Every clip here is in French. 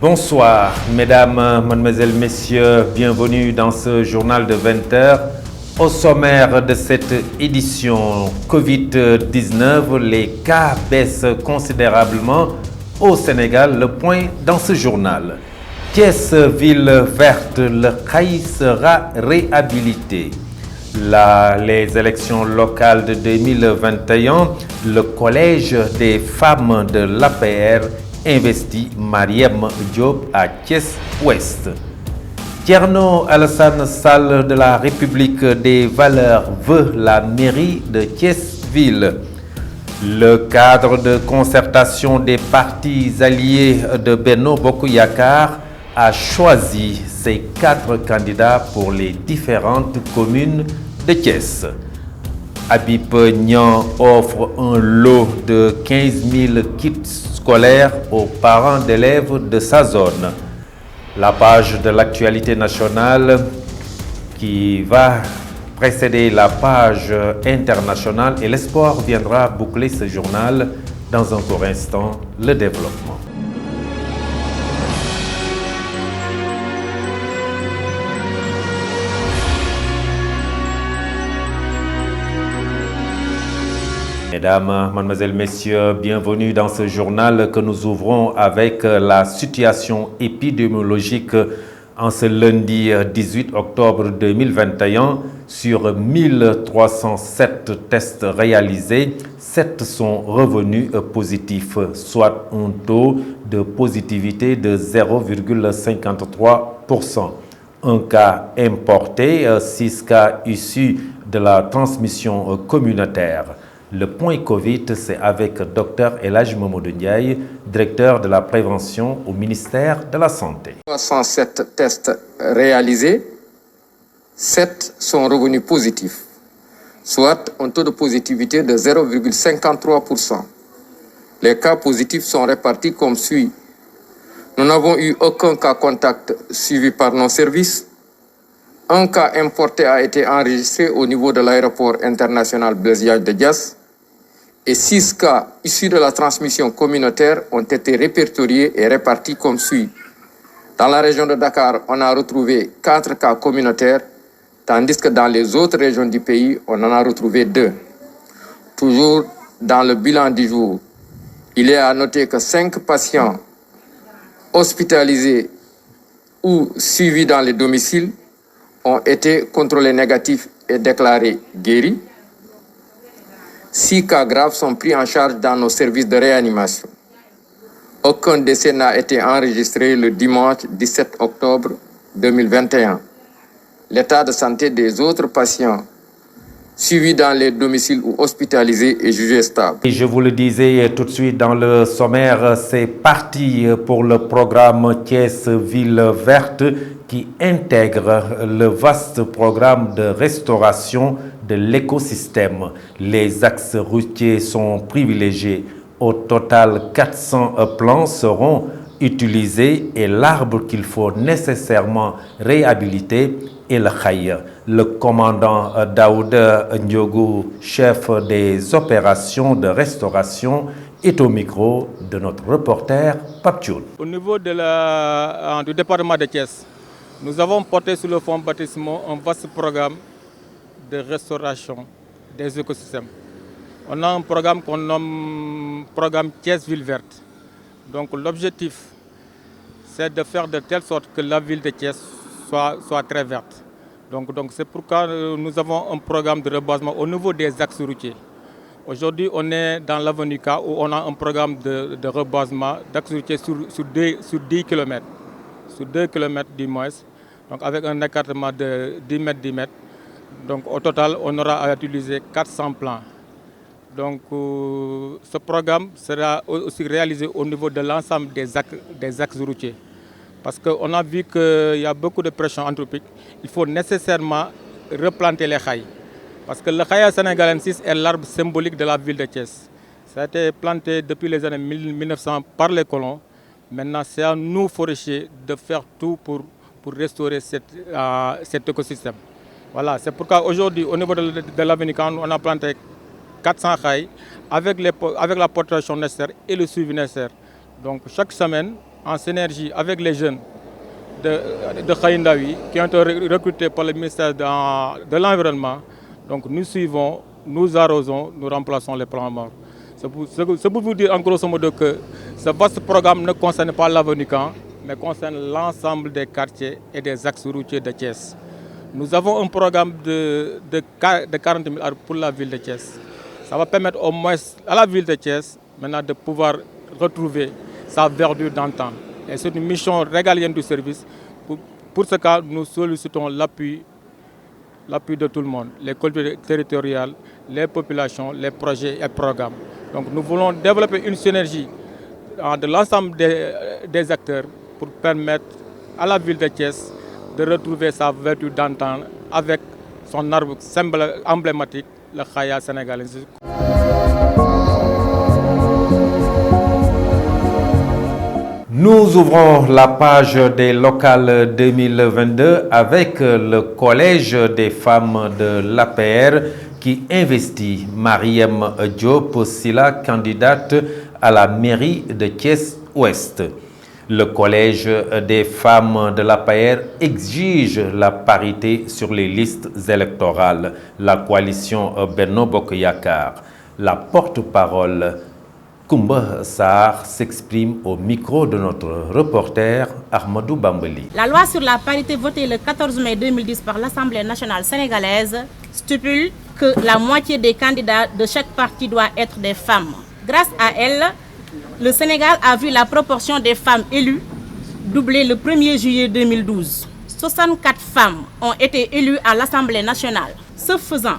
Bonsoir, mesdames, mademoiselles, messieurs, bienvenue dans ce journal de 20 heures. Au sommaire de cette édition Covid-19, les cas baissent considérablement au Sénégal. Le point dans ce journal. Thiès, ville verte, le Khaï sera réhabilité. Les élections locales de 2021, le collège des femmes de l'APR investit Mariam Diop à Thiès-Ouest. Thierno Alassane Sall de la République des Valeurs veut la mairie de Thiès-Ville. Le cadre de concertation des partis alliés de Benno Bokk Yakaar a choisi ses 4 candidats pour les différentes communes de Thiès. Habib Niang offre un lot de 15 000 kits scolaires aux parents d'élèves de sa zone. La page de l'actualité nationale qui va précéder la page internationale et l'espoir viendra boucler ce journal dans un court instant, le développement. Mesdames, mademoiselles, messieurs, bienvenue dans ce journal que nous ouvrons avec la situation épidémiologique en ce lundi 18 octobre 2021. Sur 1307 tests réalisés, 7 sont revenus positifs, soit un taux de positivité de 0,53%. Un cas importé, 6 cas issus de la transmission communautaire. Le point Covid, c'est avec Dr El Hadji Mamadou Ndiaye, directeur de la prévention au ministère de la Santé. 307 tests réalisés, 7 sont revenus positifs, soit un taux de positivité de 0,53%. Les cas positifs sont répartis comme suit. Nous n'avons eu aucun cas contact suivi par nos services. Un cas importé a été enregistré au niveau de l'aéroport international Blaise Diagne de Diass. Et 6 cas issus de la transmission communautaire ont été répertoriés et répartis comme suit. Dans la région de Dakar, on a retrouvé 4 cas communautaires, tandis que dans les autres régions du pays, on en a retrouvé 2. Toujours dans le bilan du jour, il est à noter que 5 patients hospitalisés ou suivis dans les domiciles ont été contrôlés négatifs et déclarés guéris. 6 cas graves sont pris en charge dans nos services de réanimation. Aucun décès n'a été enregistré le dimanche 17 octobre 2021. L'état de santé des autres patients suivis dans les domiciles ou hospitalisés est jugé stable. Et je vous le disais tout de suite dans le sommaire, c'est parti pour le programme Thiès Ville Verte qui intègre le vaste programme de restauration de l'écosystème. Les axes routiers sont privilégiés. Au total, 400 plans seront utilisés et l'arbre qu'il faut nécessairement réhabiliter est le Khaï. Le commandant Daoud Ndiogou, chef des opérations de restauration, est au micro de notre reporter Pape Thioune. Au niveau du département de Thiès, nous avons porté sur le fonds bâtiment un vaste programme de restauration des écosystèmes. On a un programme qu'on nomme programme Thiès Ville Verte. Donc l'objectif, c'est de faire de telle sorte que la ville de Thiès soit très verte. Donc c'est pourquoi nous avons un programme de reboisement au niveau des axes routiers. Aujourd'hui, on est dans l'avenue K où on a un programme de reboisement d'axes routiers sur 10 km. Sur 2 km du moins, donc avec un écartement de 10 mètres, 10 mètres. Donc au total, on aura à utiliser 400 plans. Donc ce programme sera aussi réalisé au niveau de l'ensemble des axes routiers. Parce qu'on a vu qu'il y a beaucoup de pression anthropique. Il faut nécessairement replanter les Khaï. Parce que le Khaï sénégalensis est l'arbre symbolique de la ville de Thiès. Ça a été planté depuis les années 1900 par les colons. Maintenant, c'est à nous, forestiers, de faire tout pour restaurer cet écosystème. Voilà, c'est pourquoi aujourd'hui, au niveau de l'avenue, on a planté 400 Khaï avec la protection nécessaire et le suivi nécessaire. Donc chaque semaine, en synergie avec les jeunes de Khaïndawi qui ont été recrutés par le ministère de l'Environnement. Donc nous suivons, nous arrosons, nous remplaçons les plants morts. C'est pour vous dire en grosso modo que ce vaste programme ne concerne pas l'avenue Caen, mais concerne l'ensemble des quartiers et des axes routiers de Thiès. Nous avons un programme de 40 000 arbres pour la ville de Thiès. Ça va permettre au moins à la ville de Thiès maintenant de pouvoir retrouver sa verdure d'antan. Et c'est une mission régalienne du service. Pour ce cas, nous sollicitons l'appui de tout le monde, les collectivités territoriales, les populations, les projets et programmes. Donc nous voulons développer une synergie de l'ensemble des acteurs pour permettre à la ville de Thiès de retrouver sa verdure d'antan avec son arbre emblématique, le khaya sénégalais. Nous ouvrons la page des locales 2022 avec le Collège des femmes de l'APR qui investit Mariem Diop Sila, candidate à la mairie de Thiès-Ouest. Le Collège des femmes de l'APR exige la parité sur les listes électorales. La coalition Benno Bokk Yakaar. La porte-parole Koumba Sarr s'exprime au micro de notre reporter Ahmadou Bambali. La loi sur la parité votée le 14 mai 2010 par l'Assemblée nationale sénégalaise stipule que la moitié des candidats de chaque parti doit être des femmes. Grâce à elle, le Sénégal a vu la proportion des femmes élues doubler le 1er juillet 2012. 64 femmes ont été élues à l'Assemblée nationale. Ce faisant,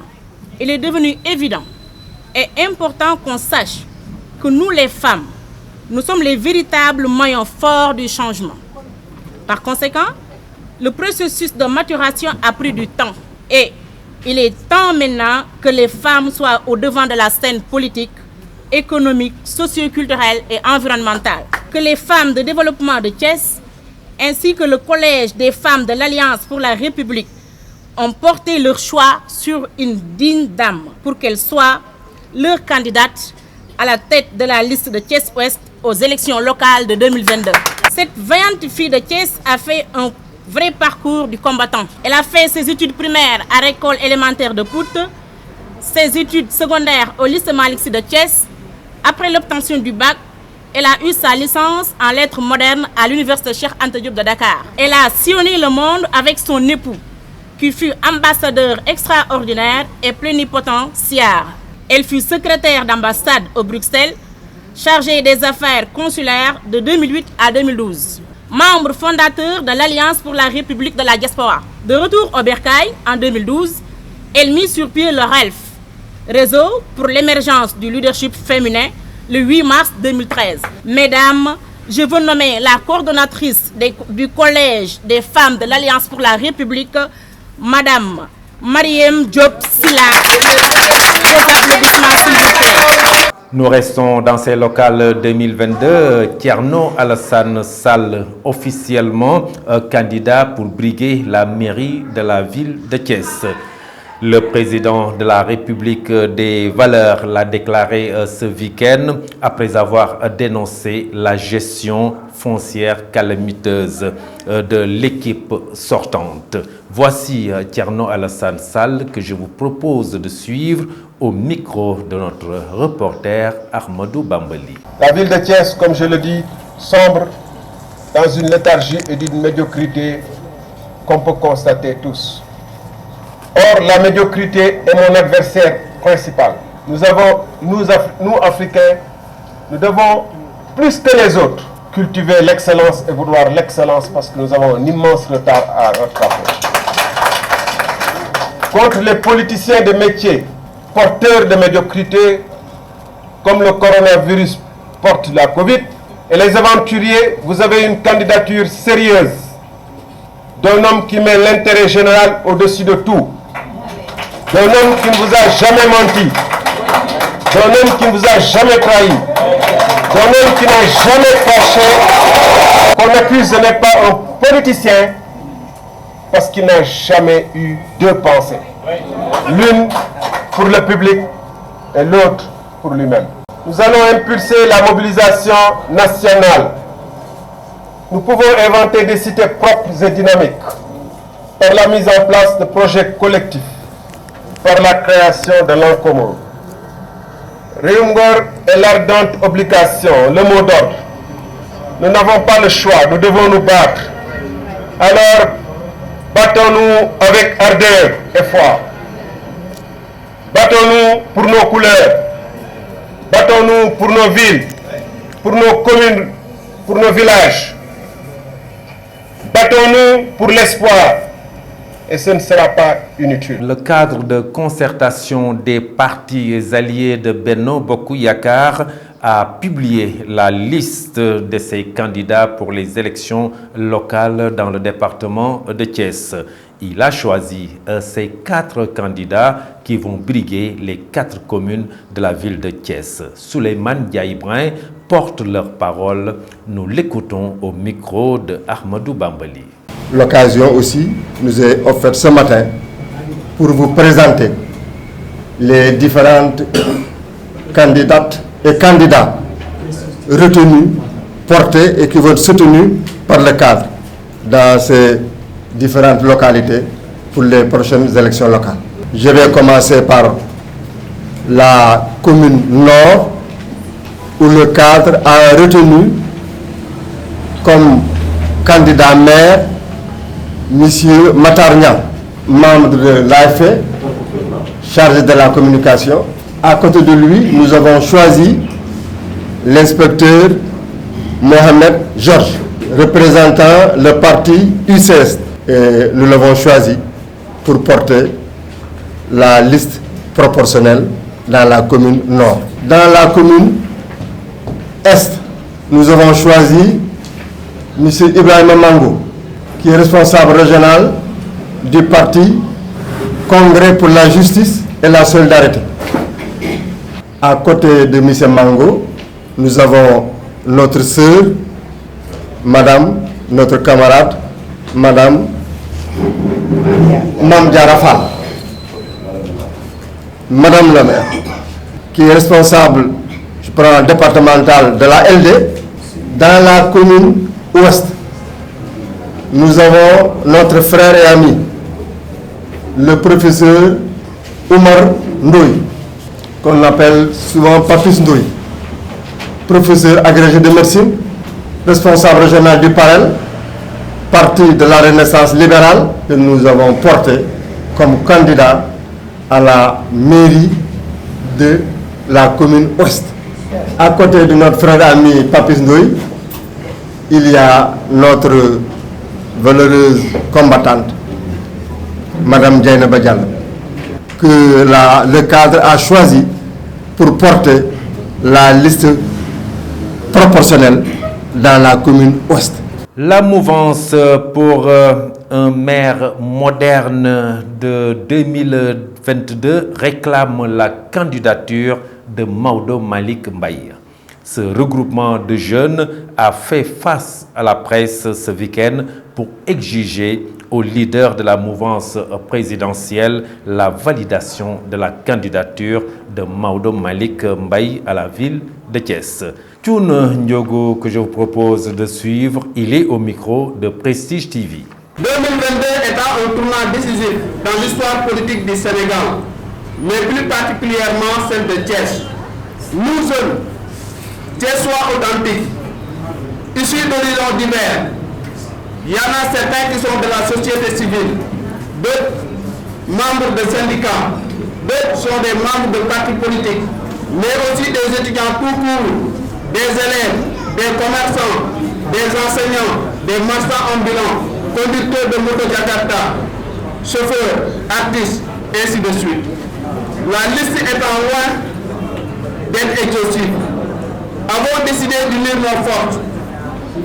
il est devenu évident et important qu'on sache que nous, les femmes, nous sommes les véritables maillons forts du changement. Par conséquent, le processus de maturation a pris du temps et il est temps maintenant que les femmes soient au devant de la scène politique, économique, socio-culturelle et environnementale. Que les femmes de développement de Thiès ainsi que le Collège des femmes de l'Alliance pour la République ont porté leur choix sur une digne dame pour qu'elle soit leur candidate à la tête de la liste de Thiès-Ouest aux élections locales de 2022. Cette vaillante fille de Thiès a fait un vrai parcours du combattant. Elle a fait ses études primaires à l'école élémentaire de Pout, ses études secondaires au lycée Malick Sy de Thiès. Après l'obtention du bac, elle a eu sa licence en lettres modernes à l'université Cheikh Anta Diop de Dakar. Elle a sillonné le monde avec son époux, qui fut ambassadeur extraordinaire et plénipotentiaire. Elle fut secrétaire d'ambassade au Bruxelles, chargée des affaires consulaires de 2008 à 2012. Membre fondateur de l'Alliance pour la République de la Diaspora. De retour au Bercail en 2012, elle mit sur pied le RELF, Réseau pour l'émergence du leadership féminin, le 8 mars 2013. Mesdames, je veux nommer la coordonnatrice du Collège des femmes de l'Alliance pour la République, Madame Mariem Diop Sila. Nous restons dans ces locales 2022. Thierno Alassane Sall, officiellement candidat pour briguer la mairie de la ville de Thiès. Le président de la République des valeurs l'a déclaré ce week-end après avoir dénoncé la gestion foncière calamiteuse de l'équipe sortante. Voici Thierno Alassane Sall que je vous propose de suivre au micro de notre reporter Ahmadou Bambali. La ville de Thiès, comme je le dis, sombre dans une léthargie et d'une médiocrité qu'on peut constater tous. Or, la médiocrité est mon adversaire principal. Nous, Africains, nous devons, plus que les autres, cultiver l'excellence et vouloir l'excellence parce que nous avons un immense retard à rattraper. Contre les politiciens de métier, porteurs de médiocrité, comme le coronavirus porte la Covid, et les aventuriers, vous avez une candidature sérieuse d'un homme qui met l'intérêt général au-dessus de tout. D'un homme qui ne vous a jamais menti, d'un homme qui ne vous a jamais trahi, d'un homme qui n'a jamais caché. Qu'on accuse n'est pas un politicien parce qu'il n'a jamais eu deux pensées. L'une pour le public et l'autre pour lui-même. Nous allons impulser la mobilisation nationale Nous pouvons inventer des cités propres et dynamiques par la mise en place de projets collectifs, par la création de langues communes. Réumgor est l'ardente obligation, le mot d'ordre. Nous n'avons pas le choix, nous devons nous battre. Alors, battons-nous avec ardeur et foi. Battons-nous pour nos couleurs. Battons-nous pour nos villes, pour nos communes, pour nos villages. Battons-nous pour l'espoir. Et ce ne sera pas inutile. Le cadre de concertation des partis alliés de Benno Bokk Yakaar a publié la liste de ses candidats pour les élections locales dans le département de Thiès. Il a choisi ces 4 candidats qui vont briguer les 4 communes de la ville de Thiès. Souleymane Diaye-Brin porte leur parole. Nous l'écoutons au micro de Ahmadou Bambali. L'occasion aussi nous est offerte ce matin pour vous présenter les différentes candidates et candidats retenus, portés et qui vont être soutenus par le cadre dans ces différentes localités pour les prochaines élections locales. Je vais commencer par la commune Nord où le cadre a retenu comme candidat maire Monsieur Matar Niang, membre de l'AFP, chargé de la communication. À côté de lui, nous avons choisi l'inspecteur Mohamed Georges, représentant le parti UCS. Et nous l'avons choisi pour porter la liste proportionnelle dans la commune Nord. Dans la commune Est, nous avons choisi M. Ibrahima Mango, qui est responsable régional du parti Congrès pour la justice et la solidarité. À côté de M. Mango, nous avons notre sœur, notre camarade, Madame Mame Diarra Fam, Madame la maire, qui est responsable, je prends départemental de la LD, dans la commune Ouest. Nous avons notre frère et ami, le professeur Oumar Ndoye, qu'on appelle souvent Papis Ndoye, professeur agrégé de médecine, responsable régional du PAREL, parti de la Renaissance libérale, que nous avons porté comme candidat à la mairie de la commune Ouest. À côté de notre frère et ami Papis Ndoye, il y a notre valeureuse combattante, Madame Dieynaba Diallo, que le cadre a choisi pour porter la liste proportionnelle dans la commune Ouest. La mouvance pour un maire moderne de 2022 réclame la candidature de Maodo Malick Mbaye. Ce regroupement de jeunes a fait face à la presse ce week-end pour exiger au leader de la mouvance présidentielle la validation de la candidature de Maodo Malick Mbaye à la ville de Thiès. Thioune Ndiogo, que je vous propose de suivre, il est au micro de Prestige TV. 2022 étant un tournant décisif dans l'histoire politique du Sénégal, mais plus particulièrement celle de Thiès. Nous jeunes, Thiessois authentiques, issus d'horizons divers, il y en a certains qui sont de la société civile, d'autres membres de syndicats, d'autres sont des membres de partis politiques, mais aussi des étudiants tout court, des élèves, des commerçants, des enseignants, des marchands ambulants, conducteurs de moto Jakarta, chauffeurs, artistes, ainsi de suite. La liste étant loin d'être exhaustive, avons décidé d'unir nos forces,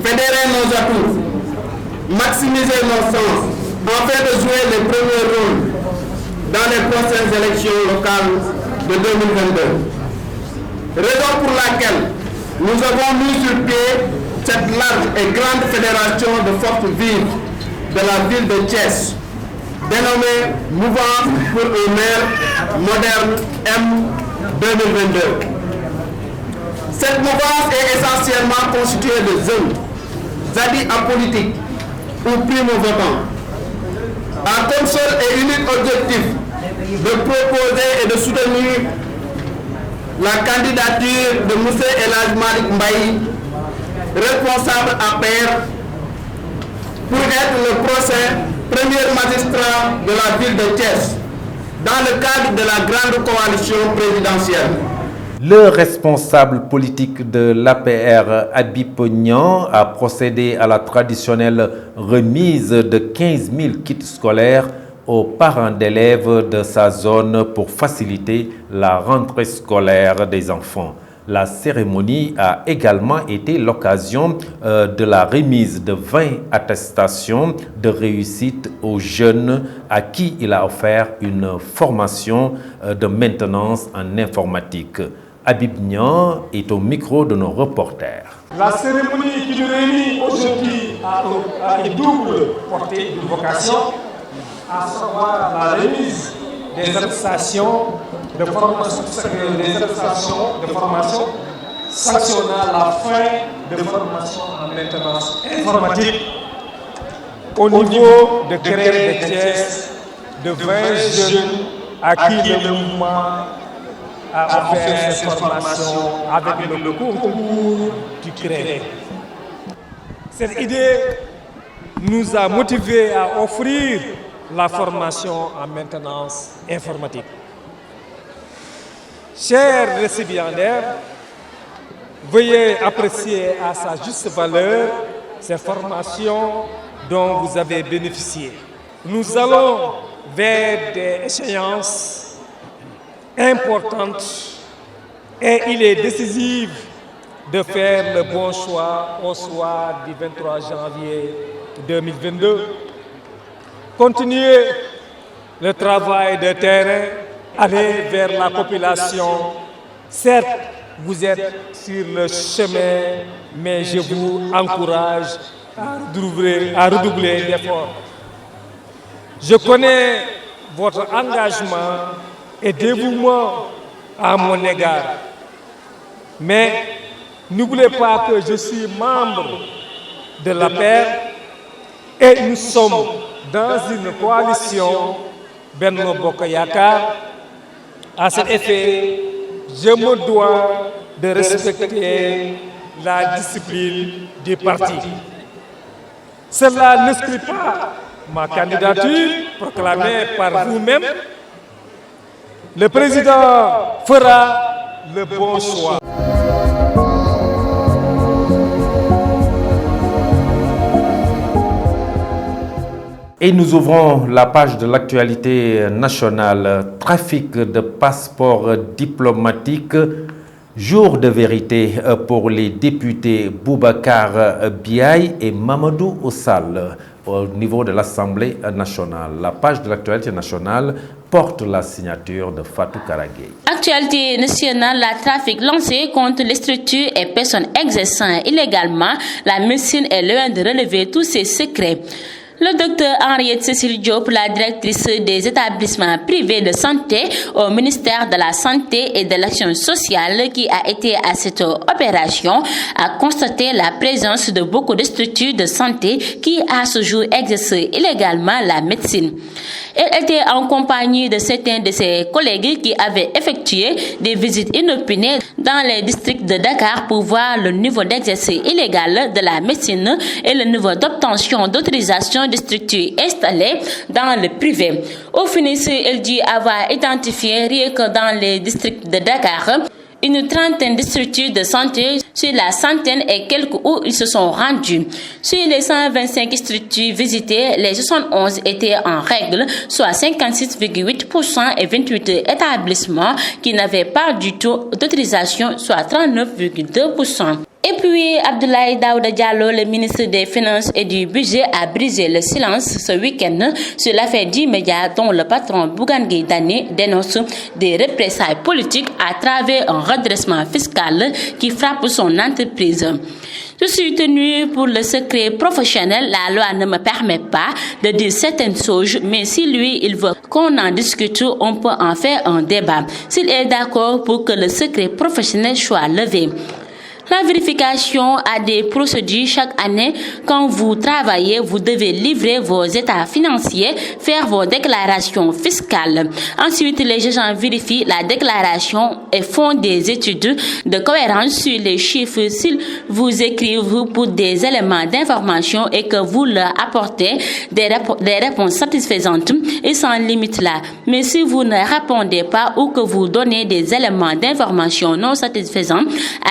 fédérer nos atouts, maximiser nos sens, afin de jouer les premiers rôles dans les prochaines élections locales de 2022. Raison pour laquelle nous avons mis sur pied cette large et grande fédération de forces vives de la ville de Thiès, dénommée Mouvance pour un maire moderne M 2022. Cette mouvance est essentiellement constituée de jeunes, zadis apolitiques ou primo-votants, a comme seul et unique objectif de proposer et de soutenir la candidature de M. El Hadj Malick Mbaye, responsable APR, pour être le prochain premier magistrat de la ville de Thiès, dans le cadre de la grande coalition présidentielle. Le responsable politique de l'APR, Habib Niang, a procédé à la traditionnelle remise de 15 000 kits scolaires aux parents d'élèves de sa zone pour faciliter la rentrée scolaire des enfants. La cérémonie a également été l'occasion de la remise de 20 attestations de réussite aux jeunes à qui il a offert une formation de maintenance en informatique. Habib Niang est au micro de nos reporters. La cérémonie qui nous réunit aujourd'hui a une double portée, une vocation, à savoir la remise des attestations de formation, sanctionnant la fin de formation en maintenance informatique au niveau de CRER de Thiès de 20 jeunes à qui le mouvement a offert cette formation avec le concours du CRER. Cette idée nous a motivés à offrir la formation en maintenance informatique. Chers récipiendaires, veuillez apprécier à sa juste valeur ces formations dont vous avez bénéficié. Nous allons vers des échéances importantes et il est décisif de faire le bon choix au soir du 23 janvier 2022. Continuez le travail de terrain, allez vers la population. Certes, vous êtes sur le chemin, mais je vous encourage à redoubler d'efforts. Je connais votre engagement et dévouement à mon égard. Mais n'oubliez pas que je suis membre de l'APR et nous sommes dans une coalition Benno Bokk Yakaar. À cet effet, je me dois de respecter la discipline du parti. Cela n'exclut pas ma candidature proclamée par vous-même. Le président fera le bon choix. Et nous ouvrons la page de l'actualité nationale. Trafic de passeports diplomatiques. Jour de vérité pour les députés Boubacar Biaye et Mamadou Ossal au niveau de l'Assemblée nationale. La page de l'actualité nationale porte la signature de Fatou Karagay. Actualité nationale, la trafic lancé contre les structures et personnes exerçant illégalement la médecine est loin de relever tous ses secrets. Le docteur Henriette Cécile Diop, la directrice des établissements privés de santé au ministère de la Santé et de l'Action sociale qui a été à cette opération, a constaté la présence de beaucoup de structures de santé qui à ce jour exercent illégalement la médecine. Elle était en compagnie de certains de ses collègues qui avaient effectué des visites inopinées dans les districts de Dakar pour voir le niveau d'exercice illégal de la médecine et le niveau d'obtention d'autorisation de structures installées dans le privé. Au finish, elle dit avoir identifié rien que dans les districts de Dakar une trentaine de structures de santé sur la centaine et quelques où ils se sont rendus. Sur les 125 structures visitées, les 71 étaient en règle, soit 56,8% et 28 établissements qui n'avaient pas du tout d'autorisation, soit 39,2%. Et puis, Abdoulaye Daouda Diallo, le ministre des Finances et du Budget, a brisé le silence ce week-end sur l'affaire d'E-Media dont le patron Bougane Gueye Dany dénonce des représailles politiques à travers un redressement fiscal qui frappe son entreprise. Je suis tenu pour le secret professionnel. La loi ne me permet pas de dire certaines choses, mais si lui, il veut qu'on en discute, on peut en faire un débat. S'il est d'accord pour que le secret professionnel soit levé. La vérification a des procédures chaque année. Quand vous travaillez, vous devez livrer vos états financiers, faire vos déclarations fiscales. Ensuite, les agents vérifient la déclaration et font des études de cohérence sur les chiffres. S'ils vous écrivent pour des éléments d'information et que vous leur apportez des réponses satisfaisantes, ils s'en limitent là. Mais si vous ne répondez pas ou que vous donnez des éléments d'information non satisfaisants,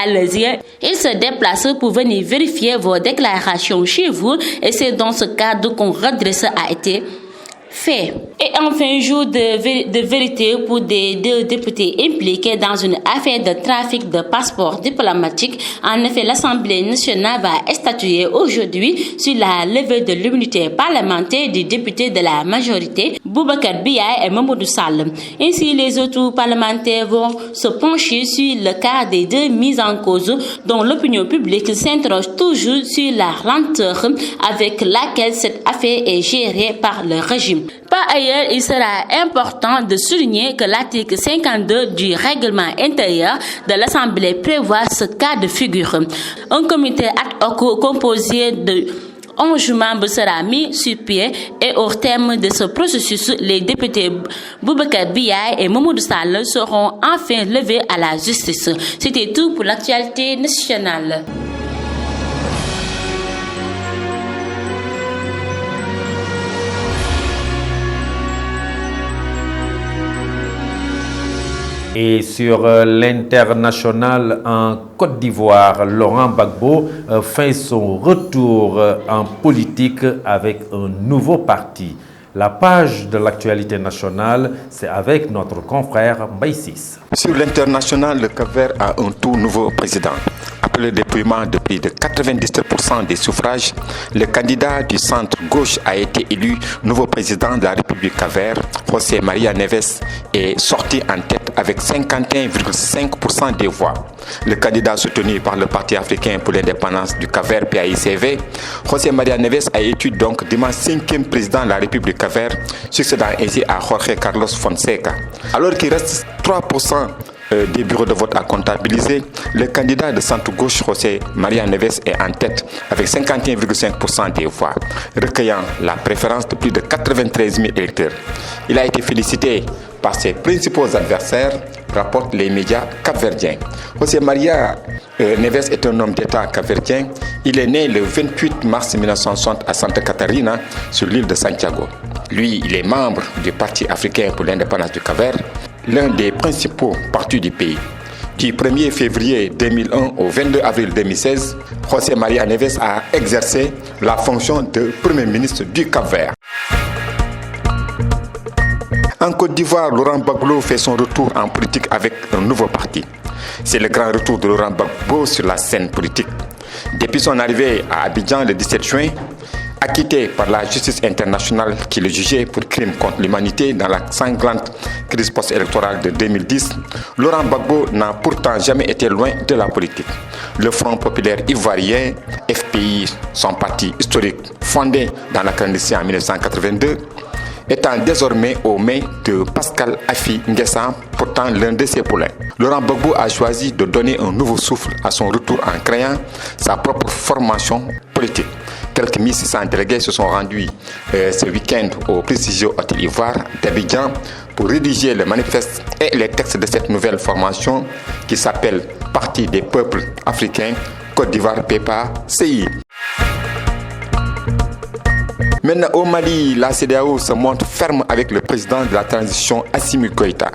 allez-y. Ils se déplacent pour venir vérifier vos déclarations chez vous et c'est dans ce cadre qu'un redresse a été fait. Et enfin, jour de vérité pour des deux députés impliqués dans une affaire de trafic de passeports diplomatiques. En effet, l'Assemblée nationale va statuer aujourd'hui sur la levée de l'immunité parlementaire du député de la majorité, Boubacar Biaye et Mamadou Sall. Ainsi, les autres parlementaires vont se pencher sur le cas des deux mises en cause dont l'opinion publique s'interroge toujours sur la lenteur avec laquelle cette affaire est gérée par le régime. Par ailleurs, il sera important de souligner que l'article 52 du règlement intérieur de l'Assemblée prévoit ce cas de figure. Un comité ad hoc composé de 11 membres sera mis sur pied et au terme de ce processus, les députés Boubacar Biaye et Mamadou Sall seront enfin levés à la justice. C'était tout pour l'actualité nationale. Et sur l'international en Côte d'Ivoire, Laurent Gbagbo fait son retour en politique avec un nouveau parti. La page de l'actualité nationale, c'est avec notre confrère Mbaye Ciss. Sur l'international, le Cap-Vert a un tout nouveau président. Après le dépouillement de plus de 97% des suffrages, le candidat du centre-gauche a été élu nouveau président de la République Cap-Vert. José Maria Neves est sorti en tête avec 51,5% des voix. Le candidat soutenu par le Parti africain pour l'indépendance du Cap-Vert, PAICV, José Maria Neves a été donc dimanche 5e président de la République Cap-Vert, succédant ainsi à Jorge Carlos Fonseca. Alors qu'il reste 3% des bureaux de vote à comptabiliser, le candidat de centre-gauche José Maria Neves est en tête avec 51,5% des voix, recueillant la préférence de plus de 93 000 électeurs. Il a été félicité par ses principaux adversaires, rapportent les médias capverdiens. José Maria Neves est un homme d'État capverdien. Il est né le 28 mars 1960 à Santa Catarina, sur l'île de Santiago. Lui, il est membre du Parti africain pour l'indépendance du Cap-Vert, l'un des principaux partis du pays. Du 1er février 2001 au 22 avril 2016, José Maria Neves a exercé la fonction de Premier ministre du Cap-Vert. En Côte d'Ivoire, Laurent Gbagbo fait son retour en politique avec un nouveau parti. C'est le grand retour de Laurent Gbagbo sur la scène politique. Depuis son arrivée à Abidjan le 17 juin, acquitté par la justice internationale qui le jugeait pour crimes contre l'humanité dans la sanglante crise post-électorale de 2010, Laurent Gbagbo n'a pourtant jamais été loin de la politique. Le Front populaire ivoirien, FPI, son parti historique fondé dans la clandestinité en 1982, étant désormais aux mains de Pascal Affi N'Guessan, pourtant l'un de ses poulains. Laurent Gbagbo a choisi de donner un nouveau souffle à son retour en créant sa propre formation politique. Quelques 1600 délégués se sont rendus ce week-end au prestigieux Hôtel Ivoire d'Abidjan pour rédiger le manifeste et les textes de cette nouvelle formation qui s'appelle Parti des peuples africains, Côte d'Ivoire PEPA-CI. Maintenant, au Mali, la CEDEAO se montre ferme avec le président de la transition, Assimi Goïta.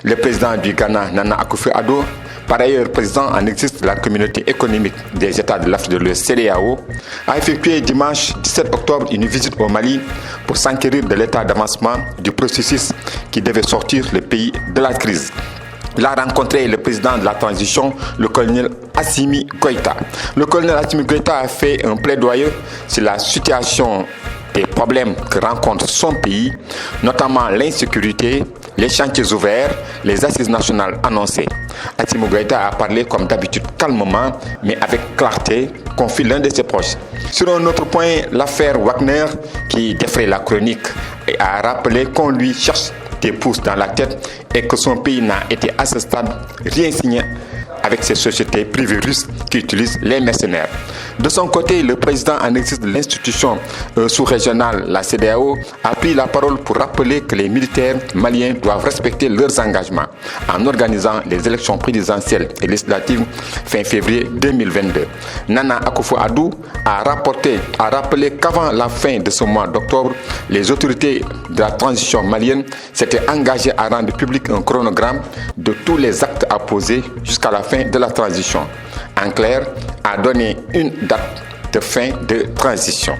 Le président du Ghana, Nana Akufo-Addo, par ailleurs président en exercice de la communauté économique des États de l'Afrique de l'Ouest, CEDEAO, a effectué dimanche 17 octobre une visite au Mali pour s'enquérir de l'état d'avancement du processus qui devait sortir le pays de la crise. Il a rencontré le président de la transition, le colonel Assimi Goïta. Le colonel Assimi Goïta a fait un plaidoyer sur la situation des problèmes que rencontre son pays, notamment l'insécurité, les chantiers ouverts, les assises nationales annoncées. Assimi Goïta a parlé comme d'habitude calmement, mais avec clarté, confie l'un de ses proches. Sur un autre point, l'affaire Wagner, qui défraie la chronique, a rappelé qu'on lui cherche des pouces dans la tête et que son pays n'a été à ce stade rien signé avec ces sociétés privées russes qui utilisent les mercenaires. De son côté, le président en exercice de l'institution sous-régionale, la CEDEAO, a pris la parole pour rappeler que les militaires maliens doivent respecter leurs engagements en organisant les élections présidentielles et législatives fin février 2022. Nana Akufo-Addo a rappelé qu'avant la fin de ce mois d'octobre, les autorités de la transition malienne s'étaient engagées à rendre public un chronogramme de tous les actes à poser jusqu'à la fin de la transition. En clair, a donné une date de fin de transition.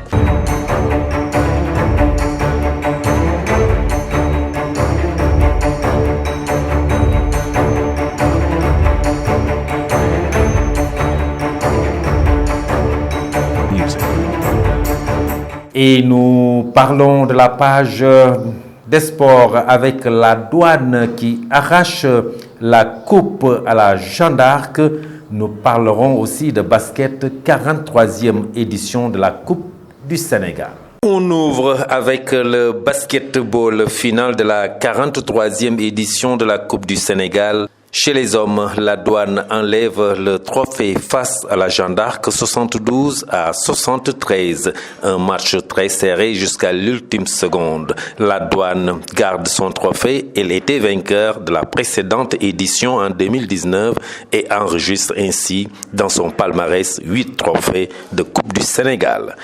Et nous parlons de la page des sports avec la Douane qui arrache la coupe à la Jeanne d'Arc. Nous parlerons aussi de basket, 43e édition de la Coupe du Sénégal. On ouvre avec le basketball final de la 43e édition de la Coupe du Sénégal. Chez les hommes, la Douane enlève le trophée face à la Jeanne d'Arc 72-73. Un match très serré jusqu'à l'ultime seconde. La Douane garde son trophée. Elle était vainqueur de la précédente édition en 2019 et enregistre ainsi dans son palmarès 8 trophées de Coupe du Sénégal.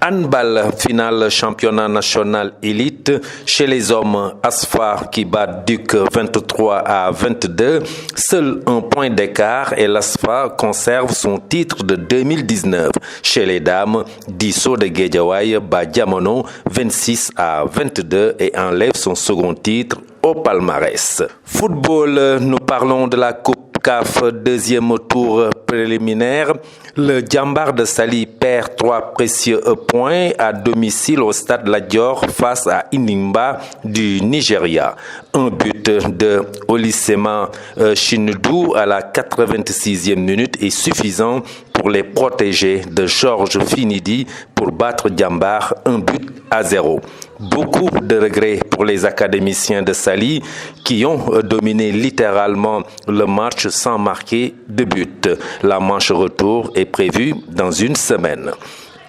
Handball, finale championnat national élite. Chez les hommes, Asfa qui bat Duc 23-22. Seul un point d'écart et l'Asfa conserve son titre de 2019. Chez les dames, Disso de Guédiawaye bat Diamono 26-22 et enlève son second titre au palmarès. Football, nous parlons de la Coupe CAF, deuxième tour préliminaire. Le Djambar de Saly perd 3 précieux points à domicile au stade Lat Dior face à Inimba du Nigeria. Un but de Olisema Chinudou à la 86e minute est suffisant pour les protégés de Georges Finidi pour battre Djambar 1-0. Beaucoup de regrets pour les académiciens de Saly qui ont dominé littéralement le match sans marquer de but. La manche retour est prévue dans une semaine.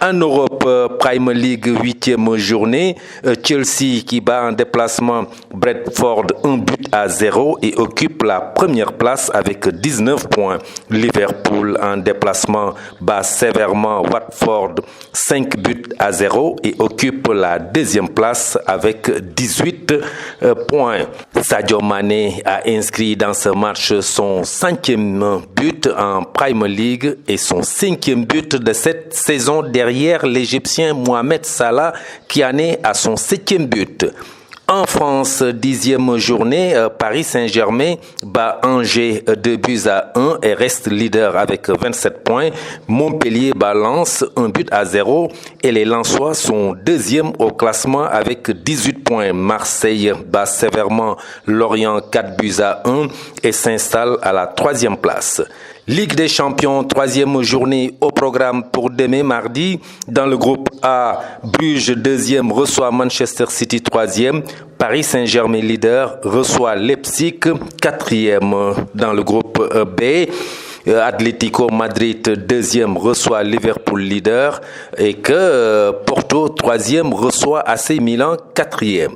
En Europe, Premier League, 8e journée, Chelsea qui bat en déplacement Brentford 1-0 et occupe la première place avec 19 points. Liverpool en déplacement bat sévèrement Watford 5-0 et occupe la deuxième place avec 18 points. Sadio Mané a inscrit dans ce match son 5e but en Premier League et son 5e but de cette saison derrière l'Égyptien Mohamed Salah qui en est à son 7e but. En France, 10e journée, Paris Saint-Germain bat Angers 2-1 et reste leader avec 27 points. Montpellier bat Lens 1-0 et les Lensois sont deuxième au classement avec 18 points. Marseille bat sévèrement Lorient 4-1 et s'installe à la 3e place. Ligue des champions, 3e journée au programme pour demain mardi. Dans le groupe A, Bruges 2e reçoit Manchester City 3e. Paris Saint-Germain leader reçoit Leipzig 4e. Dans le groupe B, Atlético Madrid 2e reçoit Liverpool leader et que Porto 3e reçoit AC Milan 4e.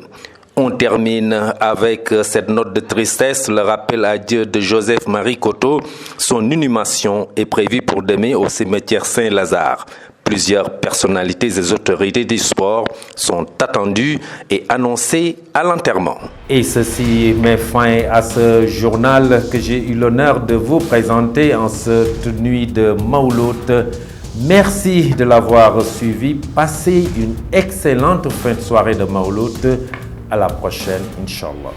On termine avec cette note de tristesse, le rappel à Dieu de Joseph-Marie Cotto. Son inhumation est prévue pour demain au cimetière Saint-Lazare. Plusieurs personnalités et autorités du sport sont attendues et annoncées à l'enterrement. Et ceci met fin à ce journal que j'ai eu l'honneur de vous présenter en cette nuit de Mawlud. Merci de l'avoir suivi. Passez une excellente fin de soirée de Mawlud. À la prochaine, Inch'Allah.